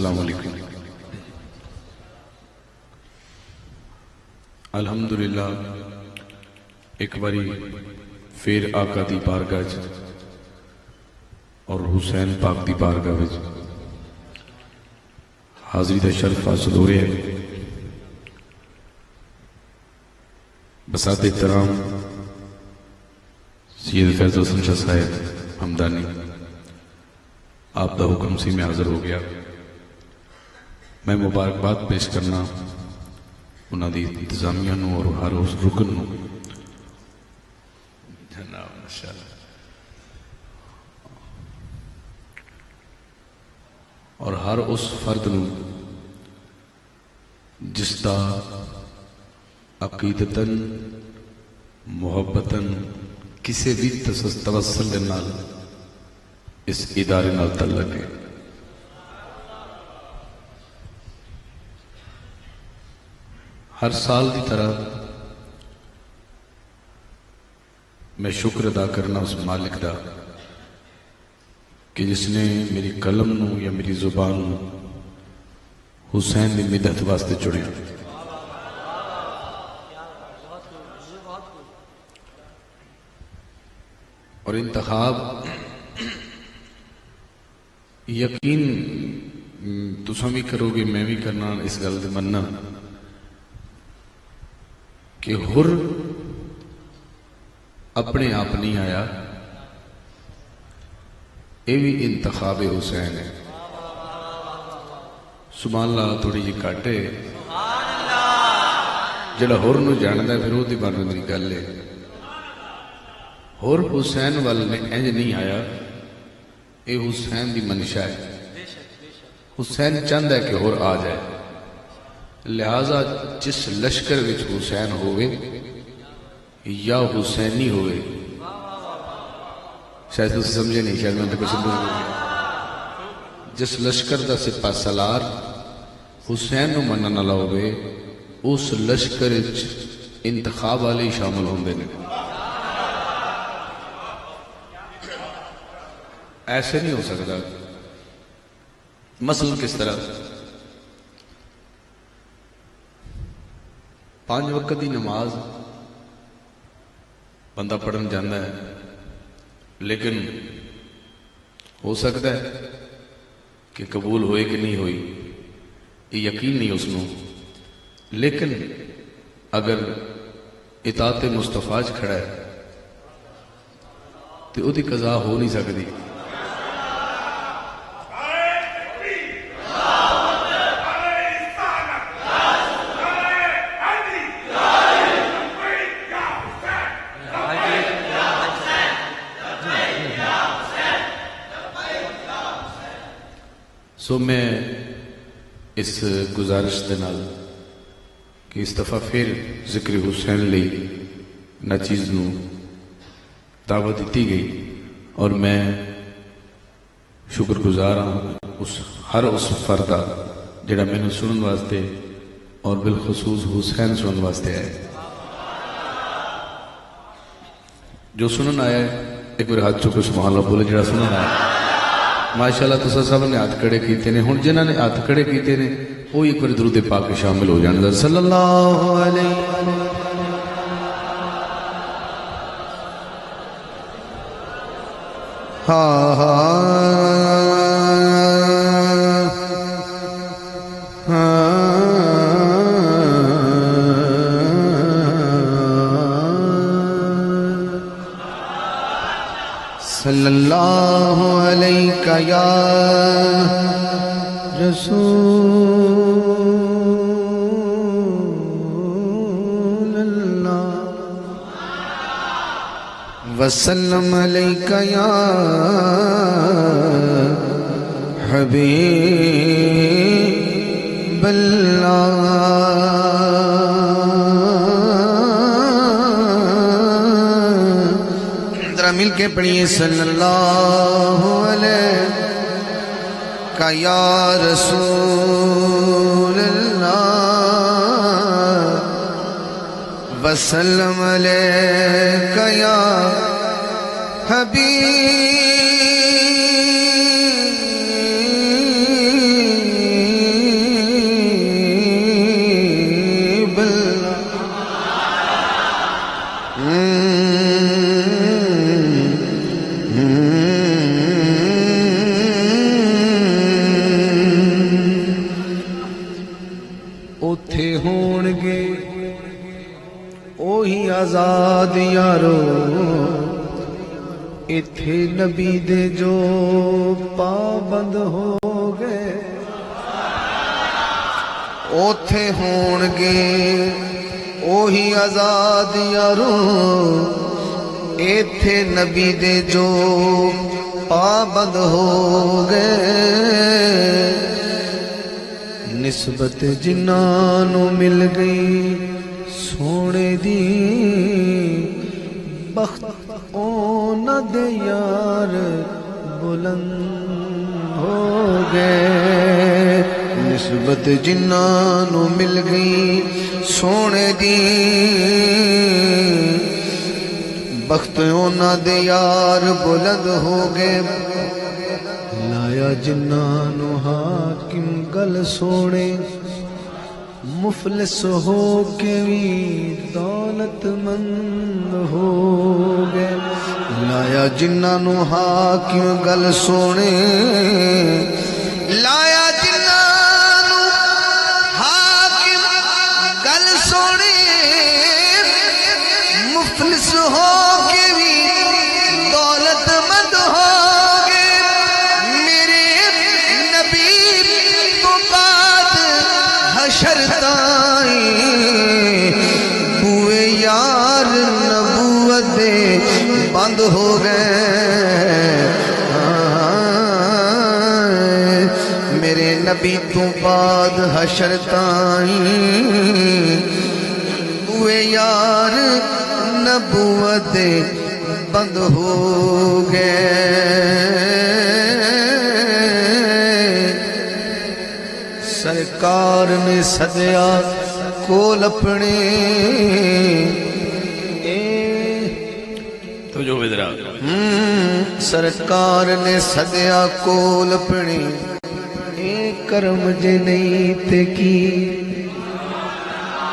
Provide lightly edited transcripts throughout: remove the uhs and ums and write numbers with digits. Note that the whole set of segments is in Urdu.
السلام علیکم۔ الحمدللہ ایک باری پھر آقا دی بارگاہ چ اور حسین پاک دی بارگاہ وچ حاضری دا شرف حاصل ہو رہا ہے۔ بساط احترام سید فیض حسن شاہ صاحب ہمدانی، آپ دا حکم سی میں حاضر ہو گیا۔ میں مبارکباد پیش کرنا انہاں دی انتظامیہ نو اور ہر اس رکن نو جناب ماشاءاللہ، اور ہر اس فرد نو جس دا عقیدتاً محبتاً کسی بھی توسل دے نال اس ادارے نال تعلق ہے۔ ہر سال دی طرح میں شکر ادا کرنا اس مالک دا کہ جس نے میری قلم نو یا میری زبان نو حسین دی مدحت واسطے چڑھیا۔ اور انتخاب یقین تساں بھی کرو گے، میں بھی کرنا اس گل دے مننا کہ ہر اپنے آپ نہیں آیا، یہ بھی انتخاب حسین ہے۔ سبحان اللہ تھوڑی جی کٹ ہے، جڑا ہور نو جاندا ہے پھر وہ دی بارے میری گل ہے۔ ہور حسین وال نے انج نہیں آیا، اے حسین دی منشا ہے۔ حسین چاہتا ہے کہ ہور آ جائے، لہذا جس لشکر وچ حسین ہوئے یا حسینی ہوئے، شاید تسی سمجھے نہیں، شاید میں تو کچھ بول گیا، جس لشکر دا سپاہ سالار حسین نو منن والا ہوئے، اس لشکر وچ انتخاب والے ہی شامل ہوندے نے۔ ایسے نہیں ہو سکتا۔ مثلا کس طرح 5 وقت کی نماز بندہ پڑھن جانا ہے، لیکن ہو سکتا ہے کہ قبول ہوئے کہ نہیں ہوئی، یہ یقین نہیں اس نو، لیکن اگر اطاعت مصطفیٰ کھڑا ہے تو وہ دی قضا ہو نہیں سکتی۔ سو میں اس گزارش دے نال کہ اس دفعہ پھر ذکر حسین لئی نہ چیز نو دعوت دیتی گئی، اور میں شکر گزار ہوں ہر اس فردہ جڑا میں نے سنن واسطے اور بالخصوص حسین سنن واسطے آئے۔ جو سنن آیا ہے ایک بار ہاتھ چکو سبحان اللہ بولے، جڑا سنن آیا ماشاءاللہ تسا سب نے ہاتھ کھڑے کیتے نے۔ ہن جنہاں نے ہاتھ کھڑے کیتے نے وہ ایک بار درود پاک شامل ہو جان، صلی اللہ علیہ وسلم۔ صلی اللہ علیہ یا رسول اللہ وسلم علیہ یا حبیب اللہ۔ مل کے پڑھیے صلی اللہ علیہ یا رسول اللہ وسلم علیہ یا حبیب آزاد یارو ایتھے نبی دے جو پابند ہو گئے اوتھے ہون گے اوہی آزاد یارو ایتھے نبی دے جو پابند ہو گئے نسبت جنانو مل گئی سونے دی بخت اونا دے یار بلند ہو گئے نسبت جنانو مل گئی سونے دی بخت اونا دے یار بلند ہو گئے لایا جنانو حاکم گل سونے مفلس ہو کے بھی دولت مند ہو گئے لایا جنانو حاکم گل سونے لایا جنانو حاکم گل سونے مفلس ہو کے بھی دولت مند ہو گئے میرے نبی تو بعد حشر تائیں بوئے یار نبوت دے بند ہو گئے میرے نبی تو بعد حشر تائیں بوئے یار نبوت دے بند ہو گئے سرکار نے سدیا کول اپنے تو جو بدرا سرکار نے سدیا کول اپنے اے کرم جے نہیں تے کی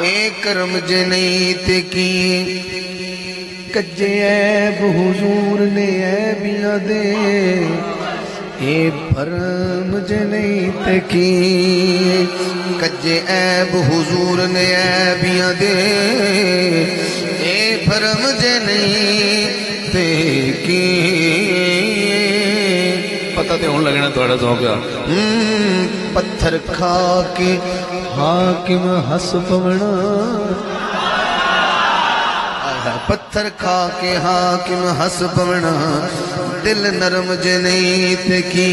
اے کرم جے نہیں تے کی کجے عیب حضور نے عیبیاں دے اے بھرم جے نہیں تے کی کجے عیب حضور نے عیبیاں دے اے بھرم جے نہیں تے کی پتہ تے ہون لگنا تھوڑا تو کیا پتھر کھا کے حاکم ہس پونا پتھر کھا کے حاکم ہس پونا دل نرم جے نہیں تے کی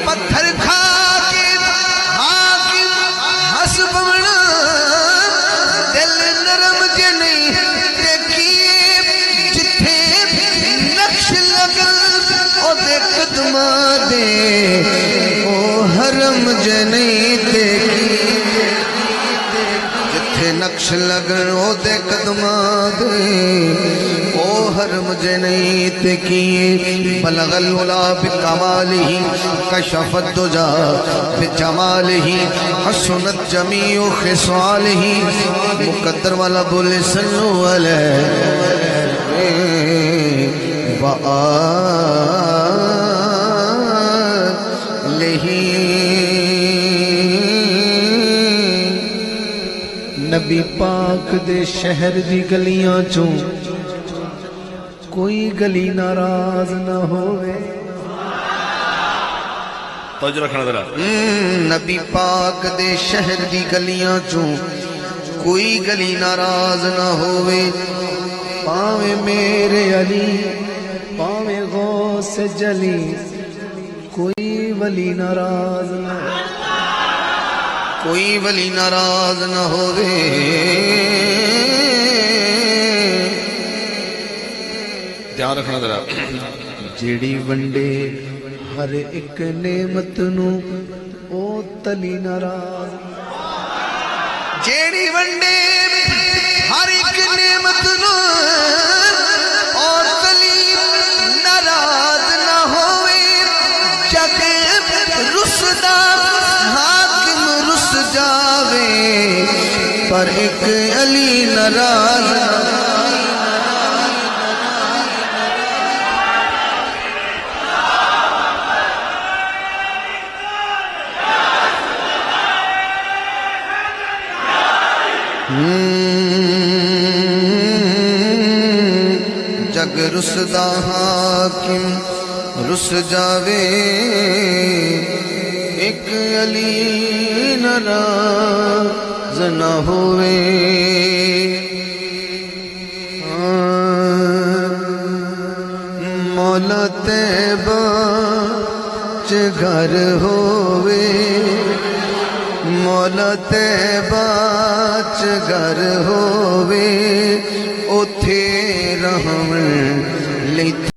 پتھر کھا کے حاکم ہس پونا دل نرم جے نہیں تے کی جتھے نقش لگل او دے قدماں دے او حرم جے نہیں تے کی جتھے نقش لگن او دے قدماں دے او حرم جے نہیں تے کی بلغ العلا بکمالہ کشف الدجا بجمالہ حسنت جمیع خصالہ مقدر والا بولے صلو علیہ وآلہ نبی پاک دے شہر دی گلیاں چوں کوئی گلی ناراض نہ ہوئے توجہ رکھنا ذرا نبی پاک دے شہر دی گلیاں چوں کوئی گلی ناراض نہ ہوئے پاویں میرے علی پاویں غوث جلی کوئی ولی ناراض نہ کوئی ولی ناراض نہ ہوئے دھیان رکھنا ذرا جیڑی ونڈے ہر ایک نعمت نو او تلی ناراض جیڑی ونڈے ہر ایک نعمت نو او تلی ناراض نہ ہوئے جگ رسدا حاکم رس جاوے پر ایک علی ناراض رسدا حاکم رس جاوے ایک علی ناراض نہ ہوئے مولا طیبہ چ گھر ہووے مولا طیبہ چ گھر ہووے